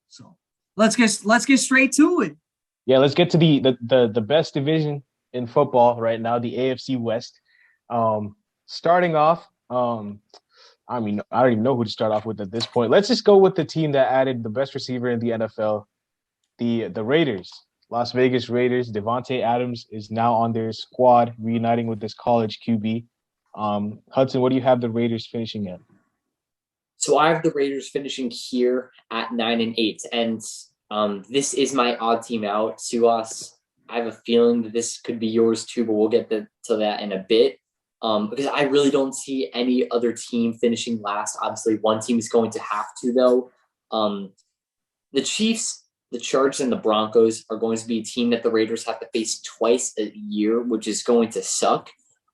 So let's get straight to it. Yeah, let's get to the best division in football right now, the AFC West. Starting off, I mean, I don't even know who to start off with at this point. Let's just go with the team that added the best receiver in the NFL, the Raiders, Las Vegas Raiders. Devontae Adams is now on their squad, reuniting with this college QB. Hudson, what do you have the Raiders finishing at? So I have the Raiders finishing here at 9-8, and this is my odd team out. To us, I have a feeling that this could be yours too, but we'll get to that in a bit. Because I really don't see any other team finishing last. Obviously, one team is going to have to, though. The Chiefs, the Chargers, and the Broncos are going to be a team that the Raiders have to face twice a year, which is going to suck.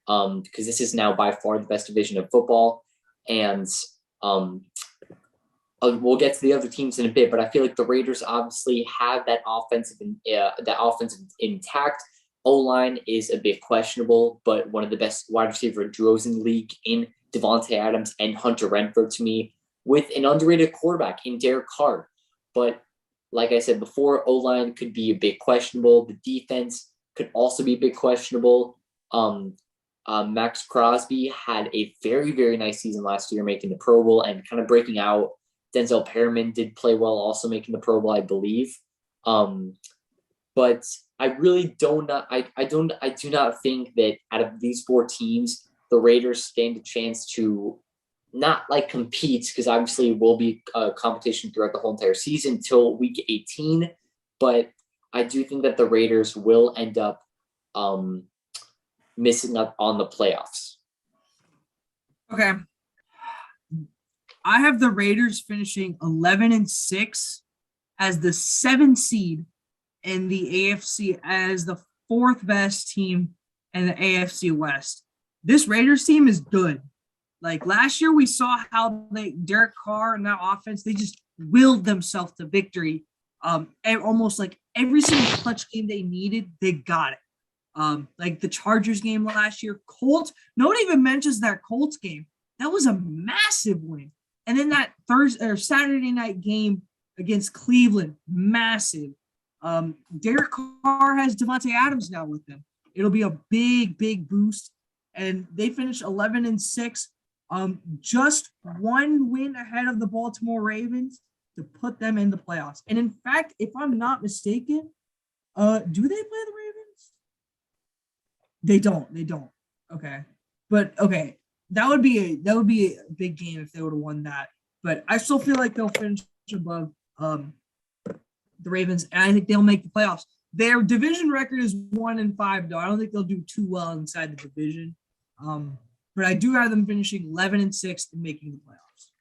Because this is now by far the best division of football, and we'll get to the other teams in a bit. But I feel like the Raiders obviously have that offensive intact. O-line is a bit questionable, but one of the best wide receiver duos in the league in Devontae Adams and Hunter Renfrow to me, with an underrated quarterback in Derek Carr. But like I said before, O-line could be a bit questionable. The defense could also be a bit questionable. Max Crosby had a very, very nice season last year, making the Pro Bowl and kind of breaking out. Denzel Perriman did play well, also making the Pro Bowl, I believe. But I really do not think that out of these four teams, the Raiders stand a chance to not like compete, because obviously it will be a competition throughout the whole entire season till week 18. But I do think that the Raiders will end up missing up on the playoffs. Okay. I have the Raiders finishing 11-6 as the 7th seed in the AFC, as the 4th best team in the AFC West. This Raiders team is good. Like last year, we saw how Derek Carr and that offense, they just willed themselves to victory. And almost like every single clutch game they needed, they got it. Like the Chargers game last year, Colts. No one even mentions that Colts game. That was a massive win. And then that Thursday or Saturday night game against Cleveland, massive. Derek Carr has Devontae Adams now with them. It'll be a big, big boost. And they finished 11-6. Just one win ahead of the Baltimore Ravens to put them in the playoffs. And in fact, if I'm not mistaken, do they play the Ravens? They don't. Okay. But okay. That would be a big game if they would have won that. But I still feel like they'll finish above the Ravens, and I think they'll make the playoffs. Their division record is 1-5, though. I don't think they'll do too well inside the division. But I do have them finishing 11-6 and making the playoffs.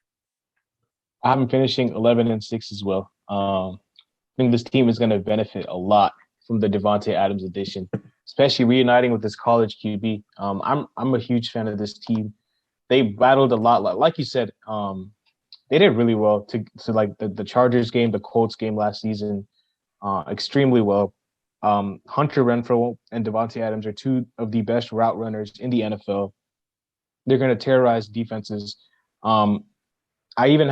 I have them finishing 11-6 as well. I think this team is going to benefit a lot from the Devontae Adams addition, especially reuniting with this college QB. I'm a huge fan of this team. They battled a lot, like you said. They did really well to like the Chargers game, the Colts game last season, extremely well. Hunter Renfrow and Devontae Adams are two of the best route runners in the NFL. They're going to terrorize defenses. I even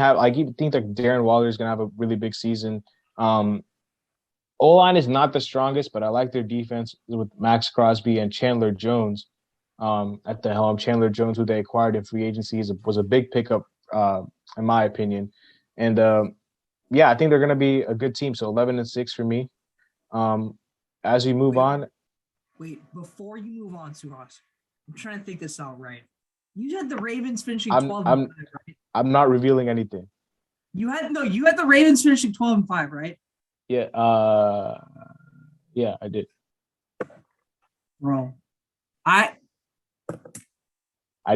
think that Darren Waller is going to have a really big season. O-line is not the strongest, but I like their defense with Max Crosby and Chandler Jones at the helm. Chandler Jones, who they acquired in free agency, was a big pickup, in my opinion. And yeah, I think they're going to be a good team. So 11-6 for me. As we move on. Wait, before you move on, Suhas, I'm trying to think this out right. You had the Ravens finishing 12-5, right? I'm not revealing anything. You had the Ravens finishing 12-5, right? Yeah, yeah, I did. Bro, I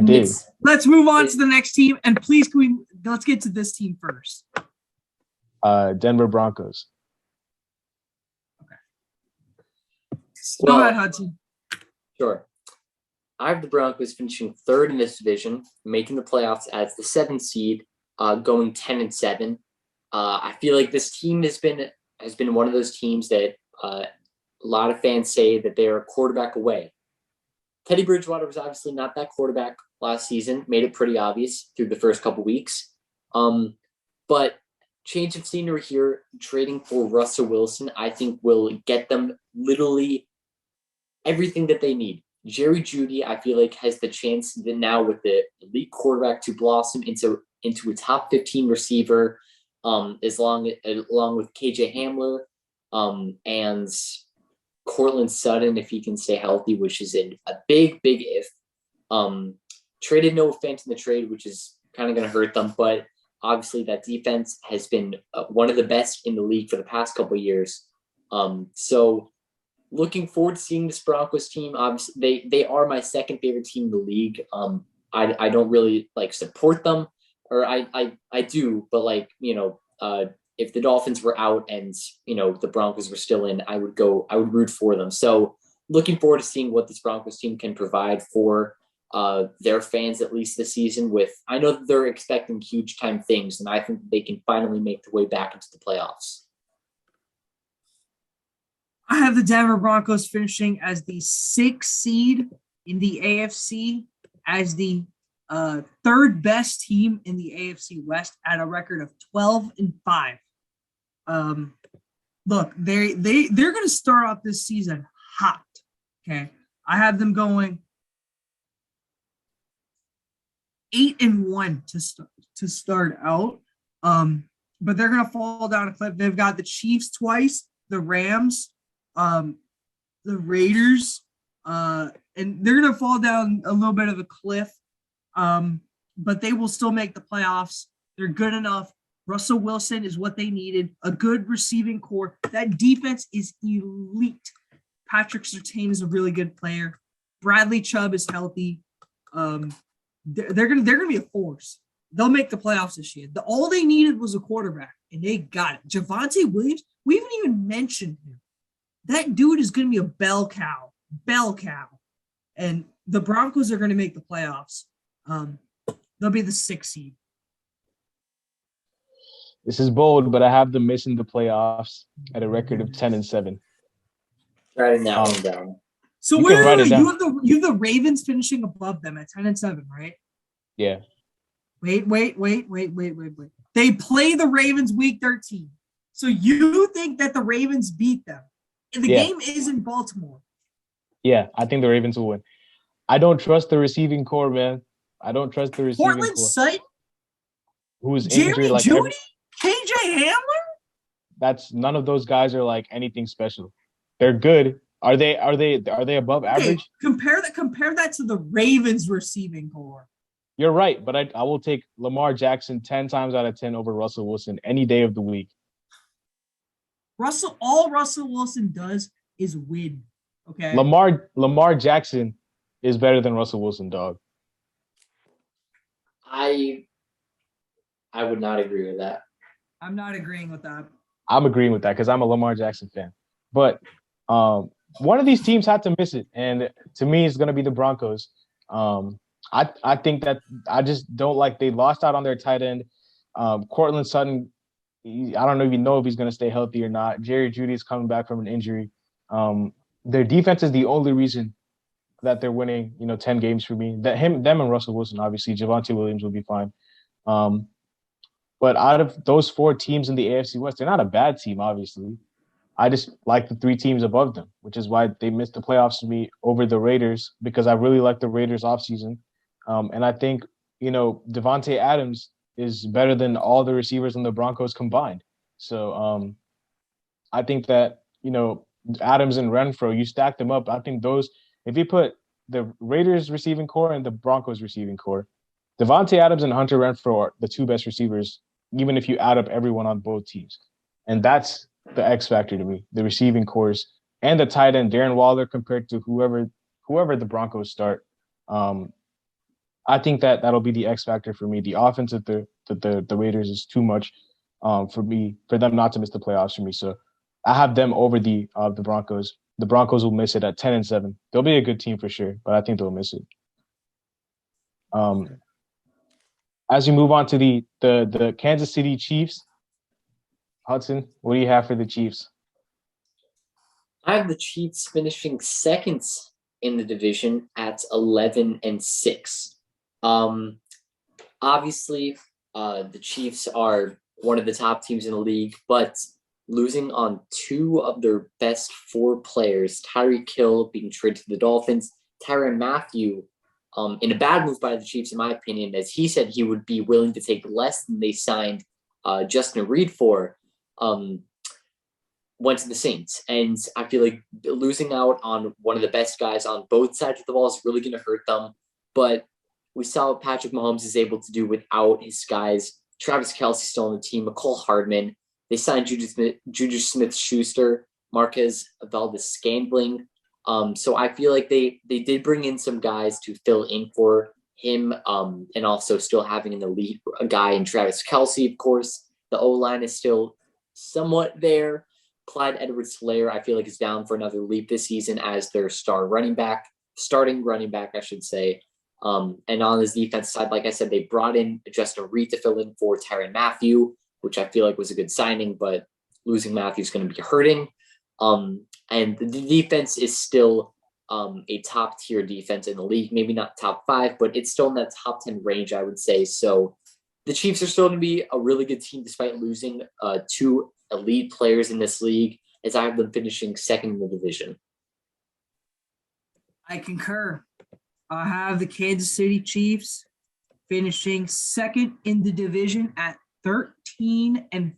did. Let's move on to the next team, and please, let's get to this team first. Denver Broncos. Okay. Go ahead, Hudson. Sure. I have the Broncos finishing 3rd in this division, making the playoffs as the 7th seed, going 10-7. I feel like this team has been one of those teams that a lot of fans say that they are a quarterback away. Teddy Bridgewater was obviously not that quarterback last season, made it pretty obvious through the first couple weeks. But change of scenery here, trading for Russell Wilson, I think will get them literally everything that they need. Jerry Jeudy, I feel like, has the chance now with the elite quarterback to blossom into a top 15 receiver, along with KJ Hamler, and Cortland Sutton if he can stay healthy, which is a big if. Traded Noah Fant in the trade, which is kind of going to hurt them, but obviously that defense has been one of the best in the league for the past couple of years. So looking forward to seeing this Broncos team. Obviously, they are my second favorite team in the league. I don't really like support them, or I do, but if the Dolphins were out and the Broncos were still in, I would root for them. So looking forward to seeing what this Broncos team can provide for their fans, at least this season. I know that they're expecting huge time things, and I think they can finally make their way back into the playoffs. I have the Denver Broncos finishing as the 6th seed in the AFC, as the third best team in the AFC West at a record of 12-5. Look, they're going to start off this season hot. Okay, I have them going 8-1 to start out. But they're going to fall down a cliff. They've got the Chiefs twice, the Rams, the Raiders, and they're going to fall down a little bit of a cliff. But they will still make the playoffs. They're good enough. Russell Wilson is what they needed. A good receiving core. That defense is elite. Patrick Surtain is a really good player. Bradley Chubb is healthy. They're gonna be a force. They'll make the playoffs this year. All they needed was a quarterback, and they got it. Javonte Williams, we haven't even mentioned him. That dude is gonna be a bell cow. And the Broncos are gonna make the playoffs. They'll be the 6th seed. This is bold, but I have them missing the playoffs at a record of 10-7. Writing that one down. So You wait, can write it down. you have the Ravens finishing above them at 10-7, right? Yeah. Wait. They play the Ravens week 13. So you think that the Ravens beat them? And the game is in Baltimore. Yeah, I think the Ravens will win. I don't trust the receiving core, man. I don't trust the receiving Cortland core. Sutton, Who's Jerry injured like Jeudy, KJ Hamler? That's none of those guys are like anything special. They're good. Are they above average? Compare that to the Ravens receiving core. You're right, but I will take Lamar Jackson 10 times out of 10 over Russell Wilson any day of the week. All Russell Wilson does is win. Okay. Lamar Jackson is better than Russell Wilson, dog. I would not agree with that. I'm not agreeing with that. I'm agreeing with that because I'm a Lamar Jackson fan. But one of these teams had to miss it, and to me, it's going to be the Broncos. I think that I just don't like they lost out on their tight end. Cortland Sutton, I don't even know if he's going to stay healthy or not. Jerry Jeudy is coming back from an injury. Their defense is the only reason that they're winning, 10 games for me. Them and Russell Wilson, obviously. Javonte Williams will be fine. But out of those 4 teams in the AFC West, they're not a bad team, obviously. I just like the 3 teams above them, which is why they missed the playoffs to me over the Raiders, because I really like the Raiders offseason. And I think, Devontae Adams is better than all the receivers in the Broncos combined. So I think that, Adams and Renfro, you stack them up. I think if you put the Raiders receiving core and the Broncos receiving core, Devontae Adams and Hunter Renfro are the 2 best receivers, even if you add up everyone on both teams. And that's the X factor to me, the receiving cores and the tight end, Darren Waller, compared to whoever the Broncos start. I think that'll be the X factor for me. The offense of the Raiders is too much for them not to miss the playoffs for me. So I have them over the Broncos. The Broncos will miss it at 10-7. They'll be a good team for sure, but I think they'll miss it. As we move on to the Kansas City Chiefs, Hudson, what do you have for the Chiefs? I have the Chiefs finishing second in the division at 11-6. Obviously, the Chiefs are one of the top teams in the league, but losing on two of their best four players, Tyreek Hill being traded to the Dolphins, Tyrann Mathieu, in a bad move by the Chiefs, in my opinion, as he said he would be willing to take less than they signed Justin Reed for, went to the Saints. And I feel like losing out on one of the best guys on both sides of the ball is really going to hurt them. But we saw what Patrick Mahomes is able to do without his guys. Travis Kelce still on the team, McCole Hardman. They signed Juju Smith-Schuster, Marquez Valdes-Scantling. So I feel like they did bring in some guys to fill in for him, and also still having an elite guy in Travis Kelce, of course. The O-line is still somewhat there. Clyde Edwards-Helaire, I feel like, is down for another leap this season as their starting running back, I should say. And on his defense side, like I said, they brought in Justin Reed to fill in for Tyrann Mathieu, which I feel like was a good signing, but losing Matthew is going to be hurting. And the defense is still a top tier defense in the league, maybe not top 5, but it's still in that top 10 range, I would say. So the Chiefs are still going to be a really good team despite losing 2 elite players in this league, as I have them finishing second in the division. I concur. I have the Kansas City Chiefs finishing second in the division at 13-4.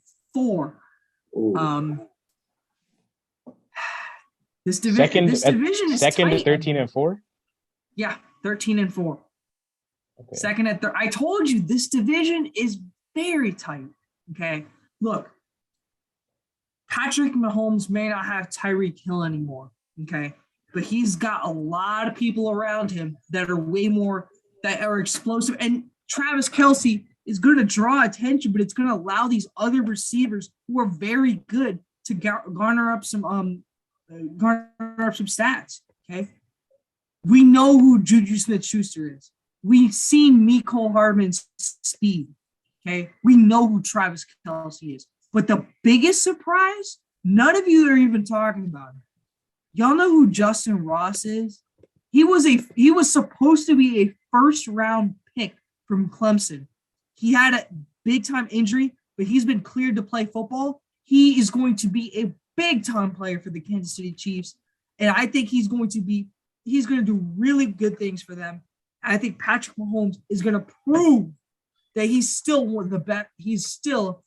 This division is second tight. to 13-4. Yeah, 13-4. Okay. Second at I told you this division is very tight. Okay, look, Patrick Mahomes may not have Tyreek Hill anymore. Okay, but he's got a lot of people around him that are way more, that are explosive. And Travis Kelce is going to draw attention, but it's going to allow these other receivers who are very good to garner up some stats. Okay, we know who Juju Smith-Schuster is. We've seen Mecole Hardman's speed. Okay, we know who Travis Kelce is. But the biggest surprise, none of you are even talking about it. Y'all know who Justin Ross is? He was supposed to be a first round pick from Clemson. He had a big time injury, but he's been cleared to play football. He is going to be a big time player for the Kansas City Chiefs, and I think he's going to do really good things for them. I think Patrick Mahomes is going to prove that he's still one of the best. He's still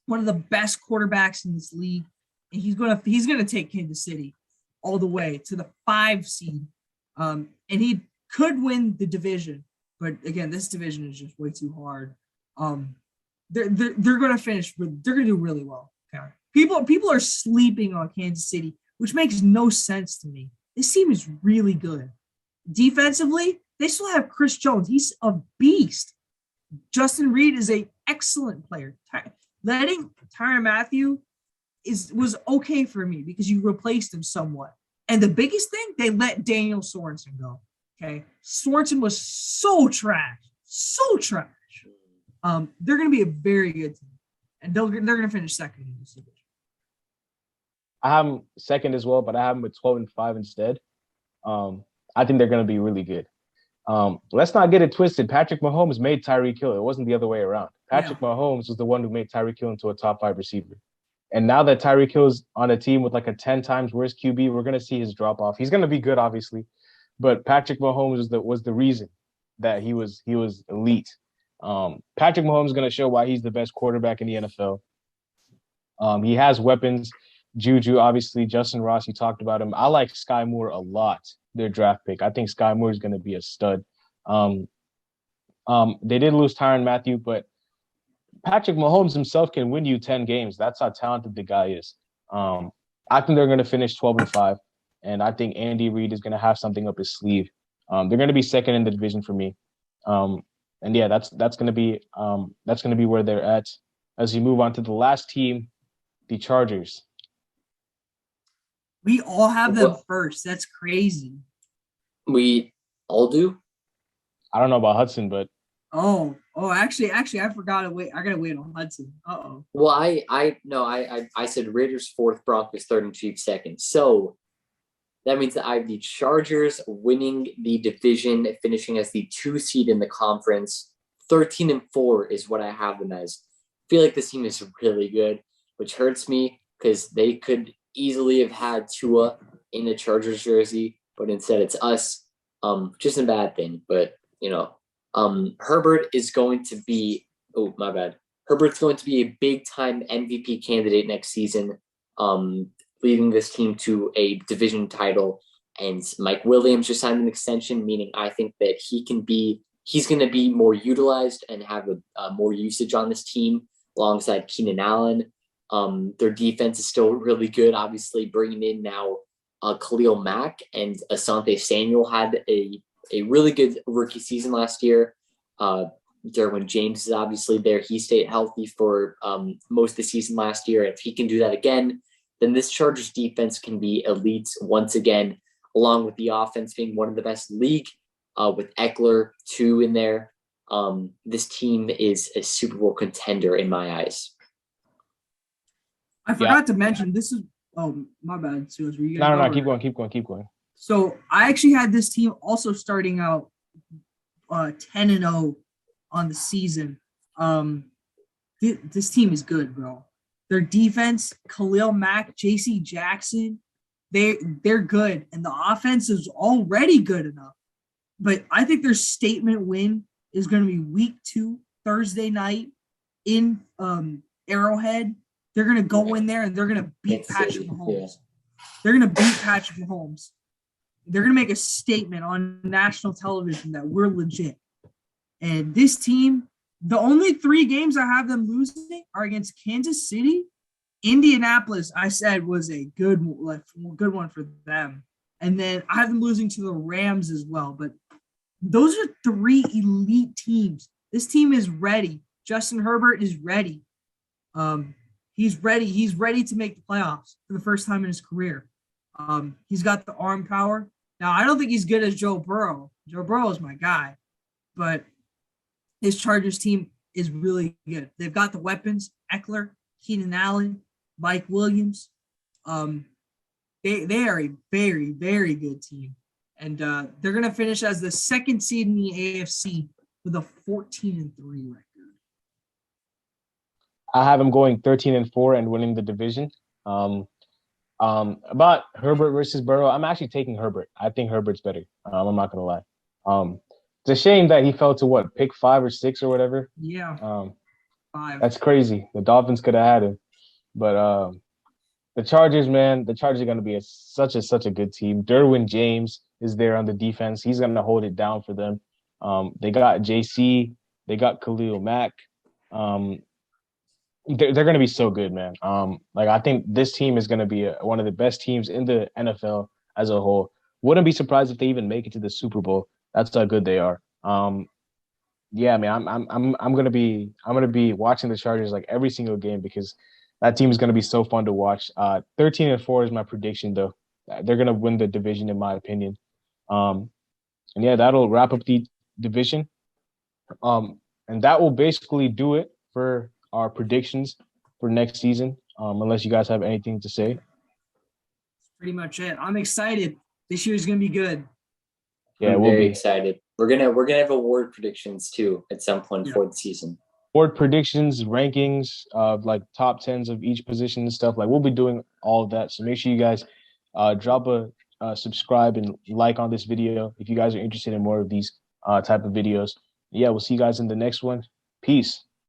one of the best quarterbacks in this league, and he's gonna take Kansas City all the way to the 5 seed, and he could win the division. But again, this division is just way too hard. They're gonna finish, but they're gonna do really well. Okay. People are sleeping on Kansas City, which makes no sense to me. This team is really good. Defensively, they still have Chris Jones. He's a beast. Justin Reed is an excellent player. Letting Tyrann Mathieu was okay for me because you replaced him somewhat. And the biggest thing, they let Daniel Sorensen go. Okay, Sorensen was so trash. They're going to be a very good team, and they're going to finish second in this division. I have them second as well, but I have them with 12-5 instead. I think they're going to be really good. Let's not get it twisted. Patrick Mahomes made Tyreek Hill. It wasn't the other way around. Patrick Mahomes was the one who made Tyreek Hill into a top 5 receiver. And now that Tyreek Hill's on a team with like a 10 times worse QB, we're going to see his drop off. He's going to be good, obviously, but Patrick Mahomes was the reason that he was elite. Patrick Mahomes is going to show why he's the best quarterback in the NFL. He has weapons. Juju, obviously, Justin Ross, you talked about him. I like Sky Moore a lot, their draft pick. I think Sky Moore is going to be a stud. They did lose Tyrann Mathieu, but Patrick Mahomes himself can win you 10 games. That's how talented the guy is. I think they're going to finish 12-5, and I think Andy Reid is going to have something up his sleeve. They're going to be second in the division for me. And yeah, that's going to be where they're at. As you move on to the last team, the Chargers. We all have them first. That's crazy. We all do? I don't know about Hudson, but actually, I forgot to wait. I gotta wait on Hudson. Well, I said Raiders 4th, Broncos 3rd, and Chiefs 2nd. So that means that I have the Chargers winning the division, finishing as the 2 seed in the conference. 13-4 is what I have them as. feel like this team is really good, which hurts me because they could easily have had Tua in the Chargers jersey, but instead it's us. Just a bad thing, but Herbert is going to be. Oh, my bad. Herbert's going to be a big time MVP candidate next season, leading this team to a division title. And Mike Williams just signed an extension, meaning I think that he's going to be more utilized and have more usage on this team alongside Keenan Allen. Their defense is still really good, obviously bringing in now Khalil Mack, and Asante Samuel had a really good rookie season last year. Derwin James is obviously there. He stayed healthy for most of the season last year. If he can do that again, then this Chargers defense can be elite once again, along with the offense being one of the best in the league, with Eckler too in there. This team is a Super Bowl contender in my eyes. I forgot to mention, this is – oh, my bad, Suez. No, keep going. So I actually had this team also starting out 10-0 on the season. This team is good, bro. Their defense, Khalil Mack, J.C. Jackson, they're good, and the offense is already good enough. But I think their statement win is going to be Week 2, Thursday night in Arrowhead. They're going to go in there and they're going to beat Patrick Mahomes. Yeah. They're going to beat Patrick Mahomes. They're going to make a statement on national television that we're legit. And this team, the only 3 games I have them losing are against Kansas City. Indianapolis, I said, was a good one for them. And then I have them losing to the Rams as well. But those are 3 elite teams. This team is ready. Justin Herbert is ready. He's ready. He's ready to make the playoffs for the first time in his career. He's got the arm power. Now, I don't think he's good as Joe Burrow. Joe Burrow is my guy. But this Chargers team is really good. They've got the weapons, Eckler, Keenan Allen, Mike Williams. They are a very, very good team. And they're going to finish as the 2nd seed in the AFC with a 14-3 record. I have them going 13-4 and winning the division. About Herbert versus Burrow, I'm actually taking Herbert. I think Herbert's better. I'm not going to lie. It's a shame that he fell to pick 5 or 6 or whatever. Yeah. 5. That's crazy. The Dolphins could have had him. But the Chargers, man, the Chargers are going to be such a good team. Derwin James is there on the defense. He's going to hold it down for them. They got JC. They got Khalil Mack. They're going to be so good, man. I think this team is going to be one of the best teams in the NFL as a whole. Wouldn't be surprised if they even make it to the Super Bowl. That's how good they are. Yeah, man, I'm gonna be watching the Chargers every single game because that team is gonna be so fun to watch. 13-4 is my prediction, though. They're gonna win the division, in my opinion. And yeah, that'll wrap up the division. And that will basically do it for our predictions for next season. Unless you guys have anything to say. That's pretty much it. I'm excited. This year's gonna be good. Yeah, we'll be excited. We're gonna have award predictions too at some point for the season. Award predictions, rankings of top 10s of each position and stuff. We'll be doing all of that. So make sure you guys drop a subscribe and like on this video if you guys are interested in more of these type of videos. Yeah, we'll see you guys in the next one. Peace.